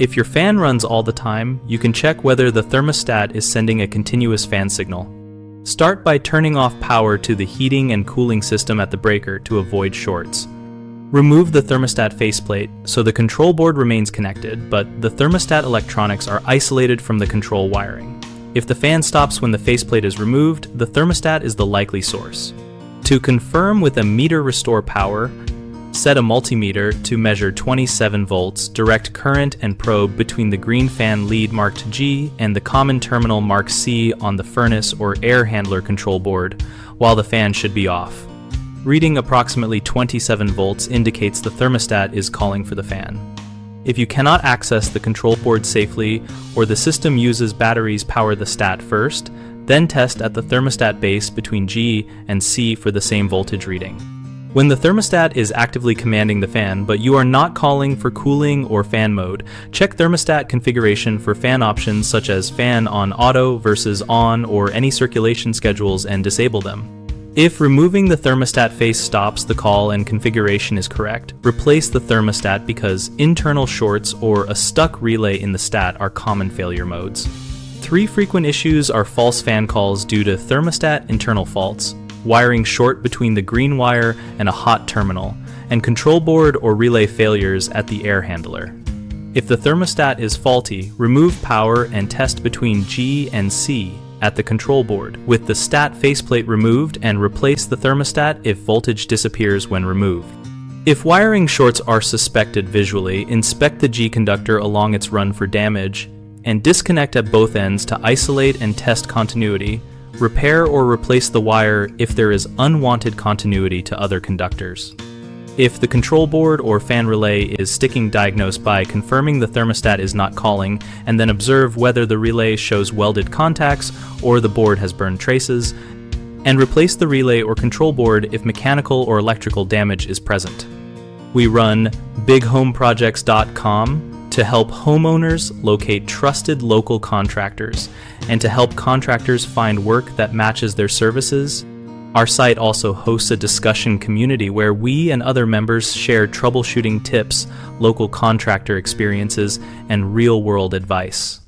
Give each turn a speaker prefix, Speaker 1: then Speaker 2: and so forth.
Speaker 1: If your fan runs all the time, you can check whether the thermostat is sending a continuous fan signal. Start by turning off power to the heating and cooling system at the breaker to avoid shorts. Remove the thermostat faceplate so the control board remains connected, but the thermostat electronics are isolated from the control wiring. If the fan stops when the faceplate is removed, the thermostat is the likely source. To confirm with a meter restore power, set a multimeter to measure 27 volts, direct current and probe between the green fan lead marked G and the common terminal marked C on the furnace or air handler control board, while the fan should be off. Reading approximately 27 volts indicates the thermostat is calling for the fan. If you cannot access the control board safely or the system uses batteries power the stat first, then test at the thermostat base between G and C for the same voltage reading. When the thermostat is actively commanding the fan but you are not calling for cooling or fan mode, check thermostat configuration for fan options such as fan on auto versus on or any circulation schedules and disable them. If removing the thermostat face stops the call and configuration is correct, replace the thermostat because internal shorts or a stuck relay in the stat are common failure modes. 3 frequent issues are false fan calls due to thermostat internal faults, wiring short between the green wire and a hot terminal, and control board or relay failures at the air handler. If the thermostat is faulty, remove power and test between G and C at the control board with the stat faceplate removed and replace the thermostat if voltage disappears when removed. If wiring shorts are suspected visually, inspect the G conductor along its run for damage and disconnect at both ends to isolate and test continuity. Repair or replace the wire if there is unwanted continuity to other conductors. If the control board or fan relay is sticking, diagnose by confirming the thermostat is not calling and then observe whether the relay shows welded contacts or the board has burned traces, and replace the relay or control board if mechanical or electrical damage is present. We run bighomeprojects.com to help homeowners locate trusted local contractors and to help contractors find work that matches their services. Our site also hosts a discussion community where we and other members share troubleshooting tips, local contractor experiences, and real-world advice.